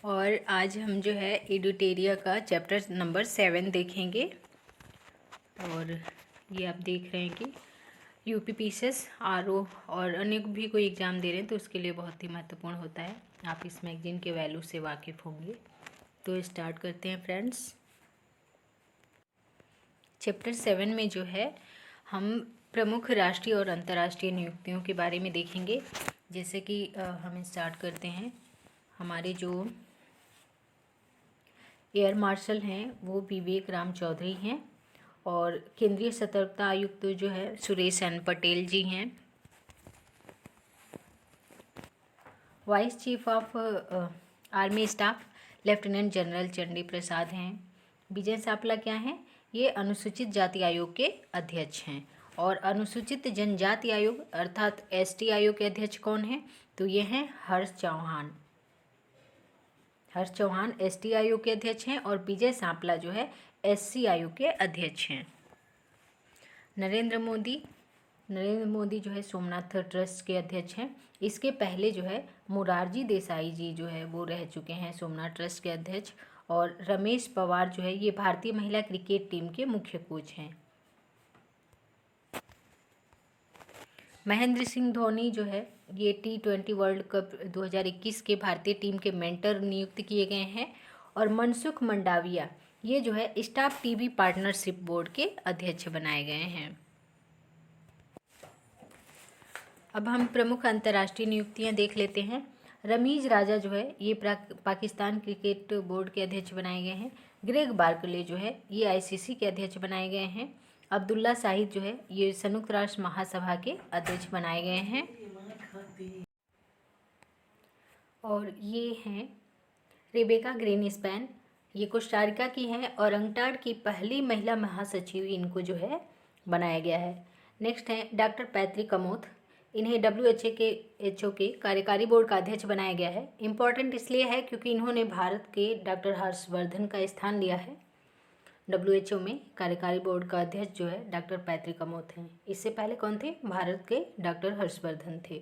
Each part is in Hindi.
और आज हम जो है एडुटेरिया का चैप्टर नंबर 7 देखेंगे। और ये आप देख रहे हैं कि यूपीपीसीएस आरओ और अन्य भी कोई एग्ज़ाम दे रहे हैं तो उसके लिए बहुत ही महत्वपूर्ण होता है। आप इस मैगजीन के वैल्यू से वाकिफ़ होंगे। तो स्टार्ट करते हैं फ्रेंड्स। चैप्टर 7 में जो है हम प्रमुख राष्ट्रीय और अंतर्राष्ट्रीय नियुक्तियों के बारे में देखेंगे। जैसे कि हम स्टार्ट करते हैं। हमारे जो एयर मार्शल हैं वो विवेक राम चौधरी हैं और केंद्रीय सतर्कता आयुक्त जो है सुरेश एन पटेल जी हैं। Vice chief of army staff lieutenant general Chandi Prasad हैं। विजय सापला क्या हैं? ये अनुसूचित जाति आयोग के अध्यक्ष हैं। और अनुसूचित जनजाति आयोग अर्थात एसटी आयोग के अध्यक्ष कौन हैं? तो ये हैं हर्ष चौहान। हर्ष चौहान एसटी आयोग के अध्यक्ष हैं और विजय सांपला जो है एससी आयोग के अध्यक्ष हैं। नरेंद्र मोदी जो है सोमनाथ ट्रस्ट के अध्यक्ष हैं। इसके पहले जो है मोरारजी देसाई जी जो है वो रह चुके हैं सोमनाथ ट्रस्ट के अध्यक्ष। और रमेश पवार जो है ये भारतीय महिला क्रिकेट टीम के मुख्य कोच हैं। महेंद्र सिंह धोनी जो है ये T20 वर्ल्ड कप 2021 के भारतीय टीम के मेंटर नियुक्त किए गए हैं। और मनसुख मंडाविया ये जो है स्टाफ टीवी पार्टनरशिप बोर्ड के अध्यक्ष बनाए गए हैं। अब हम प्रमुख अंतर्राष्ट्रीय नियुक्तियां देख लेते हैं। रमीज राजा जो है ये पाकिस्तान क्रिकेट बोर्ड के अध्यक्ष बनाए गए हैं। ग्रेग बार्कले जो है ये आईसीसी के अध्यक्ष बनाए गए हैं। अब्दुल्ला शाहिद जो है ये संयुक्त राष्ट्र महासभा के अध्यक्ष बनाए गए हैं। और ये हैं रेबेका ग्रीनस्पैन, ये कोस्टारिका की हैं और अंकटाड की पहली महिला महासचिव इनको जो है बनाया गया है। नेक्स्ट है डॉक्टर पैट्रिक कमोथ, इन्हें WHO के कार्यकारी बोर्ड का अध्यक्ष बनाया गया है। इम्पॉर्टेंट इसलिए है क्योंकि इन्होंने भारत के डॉक्टर हर्षवर्धन का स्थान लिया है। WHO में कार्यकारी बोर्ड का अध्यक्ष जो है डॉक्टर पैट्रिक कमोथ हैं। इससे पहले कौन थे? भारत के डॉक्टर हर्षवर्धन थे।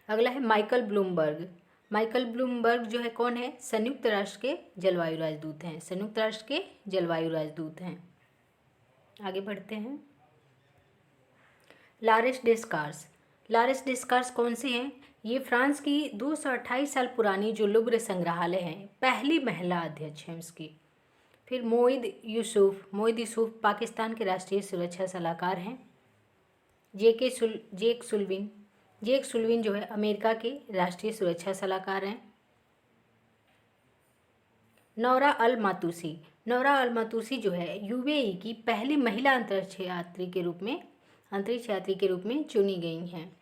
अगला है माइकल ब्लूमबर्ग। माइकल ब्लूमबर्ग जो है कौन है? संयुक्त राष्ट्र के जलवायु राजदूत हैं। संयुक्त राष्ट्र के जलवायु राजदूत हैं। आगे बढ़ते हैं। लारेस डेस्कार्स। लारेस डेस्कार्स कौन से हैं? ये फ्रांस की 228 साल पुरानी जो लुब्र संग्रहालय है पहली महिला अध्यक्ष हैं उसकी। फिर मोइद यूसुफ पाकिस्तान के राष्ट्रीय सुरक्षा सलाहकार हैं। जेक सुल्विन जो है अमेरिका के राष्ट्रीय सुरक्षा सलाहकार हैं। नौरा अल मातूसी जो है यूएई की पहली महिला अंतरिक्ष यात्री के रूप में चुनी गई हैं।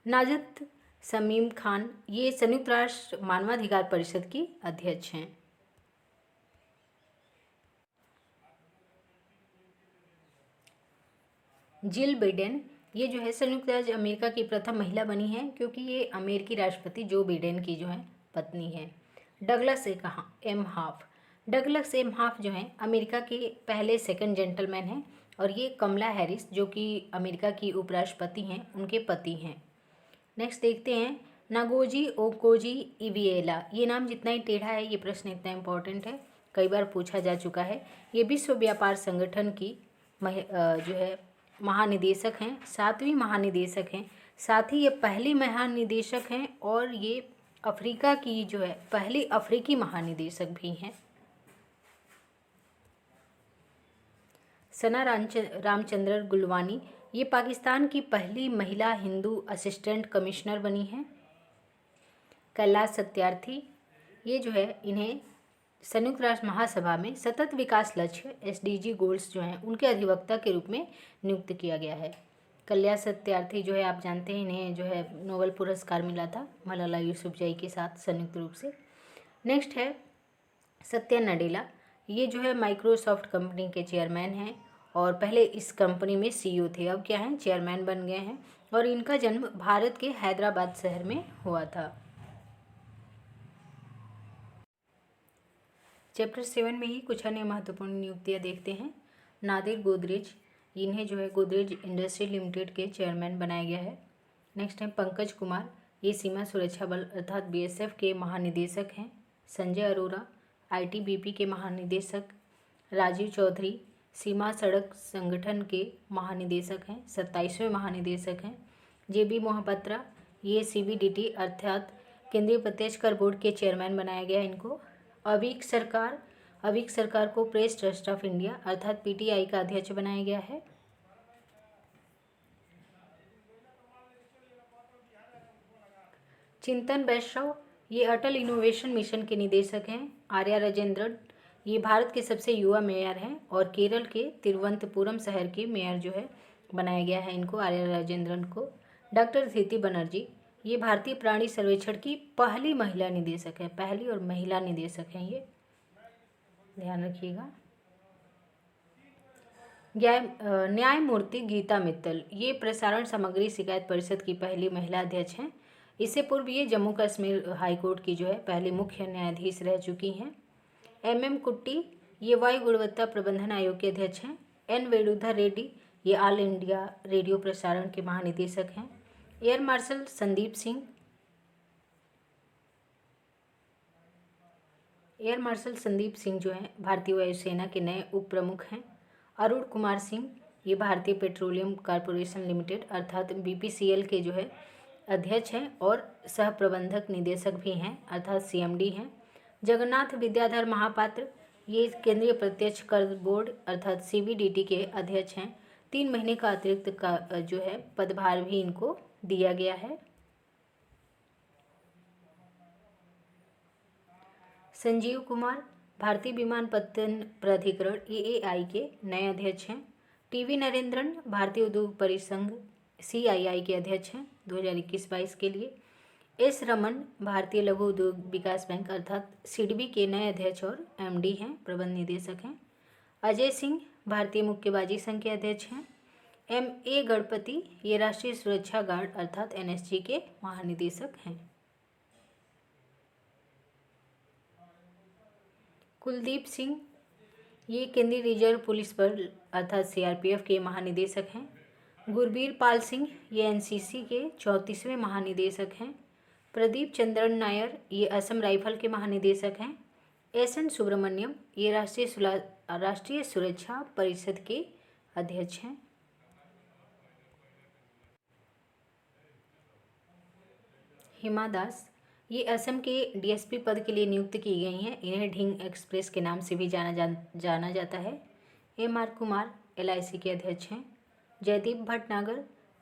नाजत शमीम खान ये संयुक्त राष्ट्र मानवाधिकार परिषद की अध्यक्ष हैं। जिल बिडेन ये जो है संयुक्त राज्य अमेरिका की प्रथम महिला बनी है क्योंकि ये अमेरिकी राष्ट्रपति जो बिडेन की जो है पत्नी है। डगलस एम हाफ जो है अमेरिका के पहले सेकंड जेंटलमैन हैं और ये कमला हैरिस जो कि अमेरिका की उपराष्ट्रपति हैं उनके पति हैं। नेक्स्ट देखते हैं नागोजी ओकोजी इविएला। ये नाम जितना ही टेढ़ा है ये प्रश्न इतना इम्पोर्टेंट है, कई बार पूछा जा चुका है। ये विश्व व्यापार संगठन की जो है महानिदेशक हैं, 7वीं महानिदेशक हैं। साथ ही ये पहली महानिदेशक हैं और ये अफ्रीका की जो है पहली अफ्रीकी महानिदेशक भी हैं। सना रामचंद्र गुलवानी ये पाकिस्तान की पहली महिला हिंदू असिस्टेंट कमिश्नर बनी हैं। कैलाश सत्यार्थी ये जो है इन्हें संयुक्त राष्ट्र महासभा में सतत विकास लक्ष्य SDG गोल्स जो हैं उनके अधिवक्ता के रूप में नियुक्त किया गया है। कैलाश सत्यार्थी जो है आप जानते हैं इन्हें जो है नोबेल पुरस्कार मिला था मलाला यूसुफजई के साथ संयुक्त रूप से। नेक्स्ट है सत्या नडेला, ये जो है माइक्रोसॉफ्ट कंपनी के चेयरमैन हैं और पहले इस कंपनी में CEO थे, अब क्या हैं चेयरमैन बन गए हैं। और इनका जन्म भारत के हैदराबाद शहर में हुआ था। चैप्टर 7 में ही कुछ अन्य महत्वपूर्ण नियुक्तियां देखते हैं। नादिर गोदरेज, इन्हें जो है गोदरेज इंडस्ट्री लिमिटेड के चेयरमैन बनाया गया है। नेक्स्ट है पंकज कुमार, ये सीमा सुरक्षा बल अर्थात बीएसएफ के महानिदेशक हैं। संजय अरोरा आईटीबीपी के महानिदेशक। राजीव चौधरी सीमा सड़क संगठन के महानिदेशक हैं, 27वें महानिदेशक हैं। जेबी मोहपात्रा ये सीबीडीटी अर्थात केंद्रीय प्रत्यक्ष कर बोर्ड के चेयरमैन बनाया गया इनको। अवीक सरकार को प्रेस ट्रस्ट ऑफ इंडिया अर्थात पीटीआई का अध्यक्ष बनाया गया है। चिंतन वैश्रव ये अटल इनोवेशन मिशन के निदेशक हैं। आर्या राजेंद्रन ये भारत के सबसे युवा मेयर हैं और केरल के तिरुवनंतपुरम शहर के मेयर जो है बनाया गया है इनको, आर्या राजेंद्रन को। डॉक्टर धीति बनर्जी ये भारतीय प्राणी सर्वेक्षण की पहली महिला निदेशक है, पहली और महिला निदेशक हैं ये, ध्यान रखिएगा। न्यायमूर्ति गीता मित्तल ये प्रसारण सामग्री शिकायत परिषद की पहली महिला अध्यक्ष हैं। इससे पूर्व ये जम्मू कश्मीर हाईकोर्ट की जो है पहली मुख्य न्यायाधीश रह चुकी हैं। एमएम कुट्टी ये वायु गुणवत्ता प्रबंधन आयोग के अध्यक्ष हैं। एन वेणुधर रेड्डी ये ऑल इंडिया रेडियो प्रसारण के महानिदेशक हैं। एयर मार्शल संदीप सिंह जो हैं भारतीय वायुसेना के नए उप प्रमुख हैं। अरुण कुमार सिंह ये भारतीय पेट्रोलियम कॉरपोरेशन लिमिटेड अर्थात बीपीसीएल के जो है अध्यक्ष हैं और सह प्रबंधक निदेशक भी हैं अर्थात सीएमडी हैं। जगन्नाथ विद्याधर महापात्र ये केंद्रीय प्रत्यक्ष कर बोर्ड अर्थात सीबीडीटी के अध्यक्ष हैं। 3 महीने का अतिरिक्त का जो है पदभार भी इनको दिया गया है। संजीव कुमार भारतीय विमानपत्तन प्राधिकरण एएआई के नए अध्यक्ष हैं। टीवी नरेंद्रन भारतीय उद्योग परिसंघ सीआईआई के अध्यक्ष हैं 2021-22 के लिए। एस रमन भारतीय लघु उद्योग विकास बैंक अर्थात सिडबी के नए अध्यक्ष और एमडी हैं, प्रबंध निदेशक हैं। अजय सिंह भारतीय मुक्केबाजी संघ के अध्यक्ष हैं। ए गणपति ये राष्ट्रीय सुरक्षा गार्ड अर्थात एनएसजी के महानिदेशक हैं। कुलदीप सिंह ये केंद्रीय रिजर्व पुलिस बल अर्थात सीआरपीएफ के महानिदेशक हैं। गुरबीर पाल सिंह ये एनसीसी के 34वें महानिदेशक हैं। प्रदीप चंद्रन नायर ये असम राइफल के महानिदेशक हैं। एसएन सुब्रमण्यम ये राष्ट्रीय सुरक्षा परिषद के अध्यक्ष हैं। हिमा दास ये असम के डीएसपी पद के लिए नियुक्त की गई हैं। इन्हें ढींग एक्सप्रेस के नाम से भी जाना जाता है। एमआर कुमार एलआईसी के अध्यक्ष हैं। जयदीप भटनागर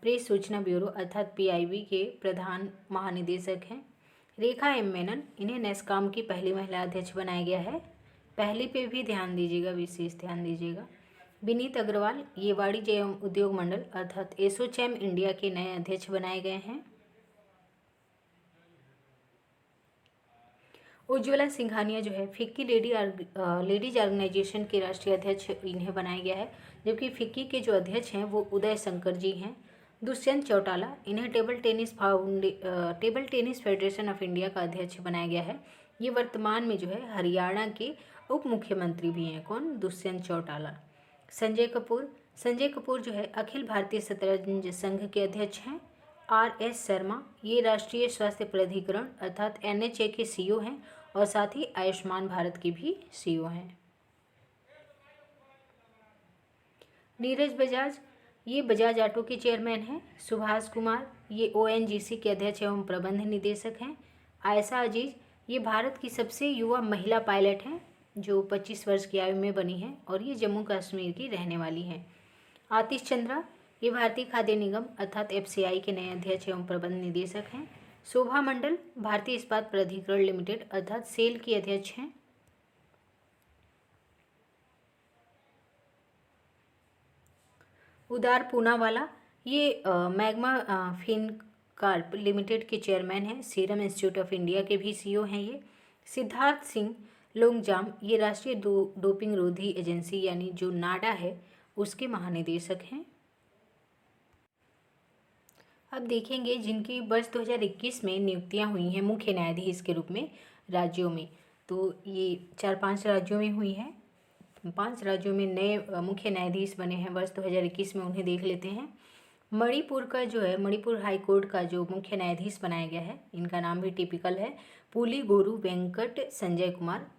प्रेस सूचना ब्यूरो अर्थात पीआईबी के प्रधान महानिदेशक हैं। रेखा एम मेनन इन्हें नेस्कॉम की पहली महिला अध्यक्ष बनाया गया है। पहली पे भी ध्यान दीजिएगा, विशेष ध्यान दीजिएगा। विनीत अग्रवाल ये वाणिज्य एवं उद्योग मंडल अर्थात एसोचैम इंडिया के नए अध्यक्ष बनाए गए हैं। उज्ज्वला सिंघानिया जो है फिक्की लेडीज ऑर्गेनाइजेशन के राष्ट्रीय अध्यक्ष इन्हें बनाया गया है, जबकि फिक्की के जो अध्यक्ष हैं वो उदय शंकर जी हैं। दुष्यंत चौटाला इन्हें table tennis federation of India का अध्यक्ष बनाया गया है। ये वर्तमान में जो है हरियाणा के उप मुख्यमंत्री भी हैं। कौन? दुष्यंत चौटाला। संजय कपूर जो है अखिल भारतीय शतरंज संघ के अध्यक्ष हैं। आरएस शर्मा ये राष्ट्रीय स्वास्थ्य प्राधिकरण अर्थात एनएचए के सीईओ हैं और साथ ही आयुष्मान भारत के भी सीईओ हैं। नीरज बजाज ये बजाज ऑटो के चेयरमैन हैं। सुभाष कुमार ये ओएनजीसी के अध्यक्ष एवं प्रबंध निदेशक हैं। आयशा अजीज ये भारत की सबसे युवा महिला पायलट हैं जो 25 वर्ष की आयु में बनी हैं और ये जम्मू कश्मीर की रहने वाली हैं। आतिश चंद्रा ये भारतीय खाद्य निगम अर्थात एफसीआई के नए अध्यक्ष एवं प्रबंध निदेशक हैं। शोभा मंडल भारतीय इस्पात प्राधिकरण लिमिटेड अर्थात सेल की अध्यक्ष हैं। उदार पूनावाला ये मैग्मा फिनकॉर्प लिमिटेड के चेयरमैन हैं। सीरम इंस्टीट्यूट ऑफ इंडिया के भी सीईओ हैं ये। सिद्धार्थ सिंह लोंगजाम ये राष्ट्रीय डोपिंग रोधी एजेंसी यानी जो नाडा है उसके महानिदेशक हैं। अब देखेंगे जिनकी वर्ष 2021 में नियुक्तियां हुई हैं मुख्य न्यायाधीश के रूप में राज्यों में, तो ये 4-5 राज्यों में हुई हैं। 5 राज्यों में नए मुख्य न्यायाधीश बने हैं वर्ष 2021 में, उन्हें देख लेते हैं। मणिपुर का जो है, मणिपुर हाई कोर्ट का जो मुख्य न्यायाधीश बनाया गया है, इनका नाम भी टिपिकल है, पुलिगोरु वेंकट संजय कुमार।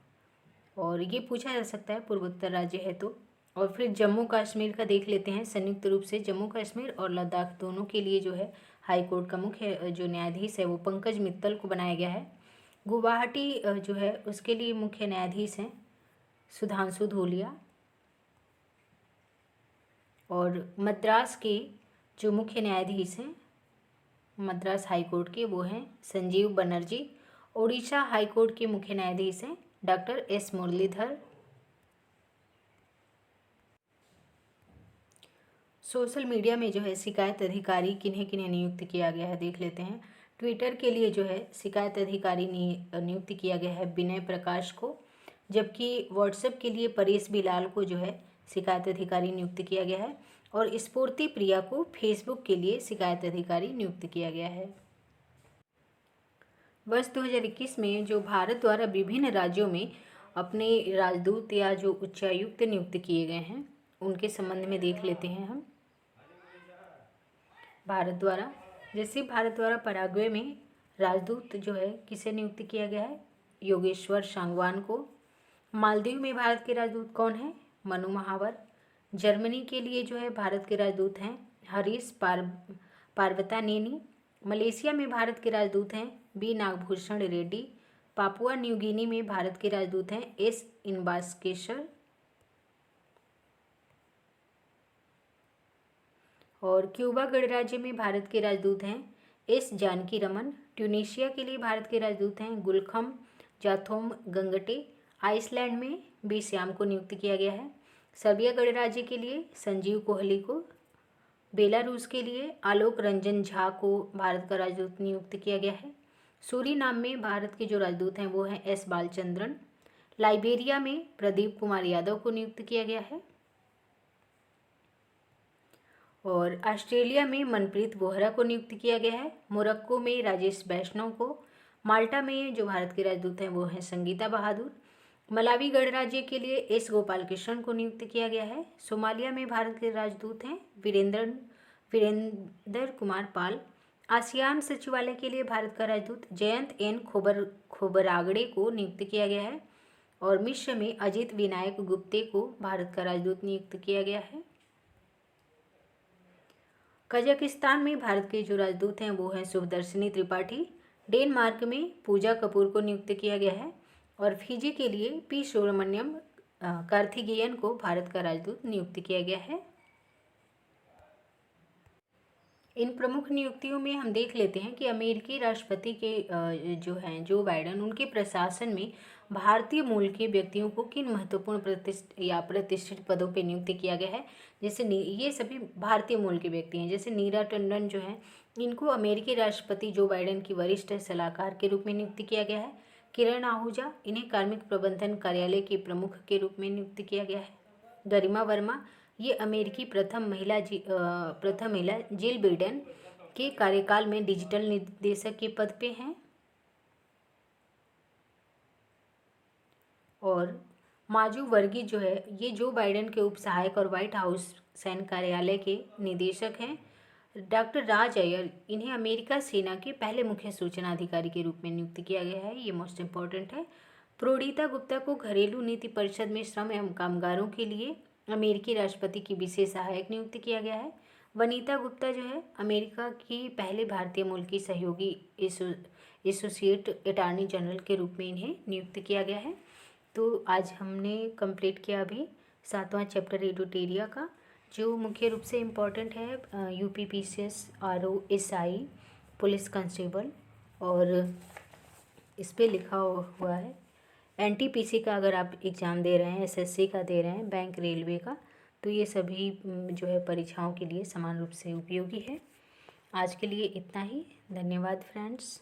और ये पूछा जा सकता है, पूर्वोत्तर राज्य है तो। और फिर जम्मू कश्मीर का देख लेते हैं। संयुक्त रूप से जम्मू कश्मीर और लद्दाख दोनों के लिए जो है हाई कोर्ट का मुख्य जो न्यायाधीश है वो पंकज मित्तल को बनाया गया है। गुवाहाटी जो है उसके लिए मुख्य न्यायाधीश हैं सुधांशु धूलिया। और मद्रास के जो मुख्य न्यायाधीश हैं मद्रास हाई कोर्ट के वो हैं संजीव बनर्जी। ओडिशा हाई कोर्ट के मुख्य न्यायाधीश हैं doctor S Muralidhar. Social media में जो है शिकायत अधिकारी किन्हें किन्हें नियुक्त किया गया है देख लेते हैं। ट्विटर के लिए जो है शिकायत अधिकारी नियुक्त किया गया है विनय प्रकाश को, जबकि व्हाट्सएप के लिए परेश बिलाल को जो है शिकायत अधिकारी नियुक्त किया गया है। और स्फूर्ति प्रिया को फेसबुक के लिए शिकायत अधिकारी नियुक्त किया गया है। वर्ष 2021 में जो भारत द्वारा विभिन्न राज्यों में अपने राजदूत या जो उच्चायुक्त नियुक्त किए गए हैं उनके संबंध में देख लेते हैं हम। भारत द्वारा पराग्वे में राजदूत जो है किसे नियुक्त किया गया है, योगेश्वर सांगवान को। मालदीव में भारत के राजदूत कौन है, मनु महावर। जर्मनी के लिए जो है भारत के राजदूत हैं हरीश पार्वता नेनी। मलेशिया में भारत के राजदूत हैं B Nagabhushan Reddy. Papua New Guinea में भारत के राजदूत हैं एस इनबास्केशर। और क्यूबा गणराज्य में भारत के राजदूत हैं एस जानकी रमन। ट्यूनीशिया के लिए भारत के राजदूत हैं गुलखम जाथोम गंगटे। आइसलैंड में बी श्याम को नियुक्त किया गया है। सर्बिया गणराज्य के लिए संजीव कोहली को। बेलारूस के लिए आलोक रंजन झा को भारत का राजदूत नियुक्त किया गया है। सूरीनाम में भारत के जो राजदूत हैं वो हैं एस बालचंद्रन। लाइबेरिया में प्रदीप कुमार यादव को नियुक्त किया गया है। और ऑस्ट्रेलिया में मनप्रीत बोहरा को नियुक्त किया गया है। मोरक्को में राजेश वैष्णव को। माल्टा में जो भारत के राजदूत हैं वो हैं संगीता बहादुर। मलावी गणराज्य के लिए एस गोपाल कृष्णन को नियुक्त किया गया है। सोमालिया में भारत के राजदूत हैं वीरेंद्र कुमार पाल। आसियान सचिवालय के लिए भारत का राजदूत जयंत एन खोबरागड़े को नियुक्त किया गया है। और मिस्र में अजित विनायक गुप्ते को भारत का राजदूत नियुक्त किया गया है। कजाकिस्तान में भारत के जो राजदूत हैं वो हैं शुभदर्शिनी त्रिपाठी। डेनमार्क में पूजा कपूर को नियुक्त किया गया है। और फिजी के लिए पी सुब्रमण्यम कार्थिकेयन को भारत का राजदूत नियुक्त किया गया है। इन प्रमुख नियुक्तियों में हम देख लेते हैं कि अमेरिकी राष्ट्रपति के जो हैं जो बाइडेन, उनके प्रशासन में भारतीय मूल के व्यक्तियों को किन महत्वपूर्ण प्रतिष्ठित पदों पर नियुक्त किया गया है। जैसे ये सभी भारतीय मूल के व्यक्ति हैं। जैसे नीरा टंडन जो है इनको अमेरिकी राष्ट्रपति जो बाइडेन की वरिष्ठ सलाहकार के रूप में नियुक्त किया गया है। किरण आहूजा इन्हें कार्मिक प्रबंधन कार्यालय के प्रमुख के रूप में नियुक्त किया गया है। गरिमा वर्मा ये अमेरिकी प्रथम महिला जिल बिडेन के कार्यकाल में डिजिटल निदेशक के पद पे हैं। और माजू वर्गी जो है ये जो बाइडेन के उप सहायक और व्हाइट हाउस सैन्य कार्यालय के निदेशक हैं। डॉक्टर राज अय्यर इन्हें अमेरिका सेना के पहले मुख्य सूचना अधिकारी के रूप में नियुक्त किया गया है। ये मोस्ट इम्पॉर्टेंट है। प्रोडिता गुप्ता को घरेलू नीति परिषद में श्रम एवं कामगारों के लिए अमेरिकी राष्ट्रपति की विशेष सहायक नियुक्त किया गया है। वनीता गुप्ता जो है अमेरिका की पहले भारतीय मूल की सहयोगी एसोसिएट अटॉर्नी जनरल के रूप में इन्हें नियुक्त किया गया है। तो आज हमने कंप्लीट किया अभी 7वां चैप्टर एडुटेरिया का, जो मुख्य रूप से इम्पॉर्टेंट है UPPCS RO SI police constable. और इस पे लिखा हुआ है NTPC का अगर आप एग्ज़ाम दे रहे हैं, SSC का दे रहे हैं, बैंक रेलवे का, तो ये सभी जो है परीक्षाओं के लिए समान रूप से उपयोगी है। आज के लिए इतना ही। धन्यवाद फ्रेंड्स।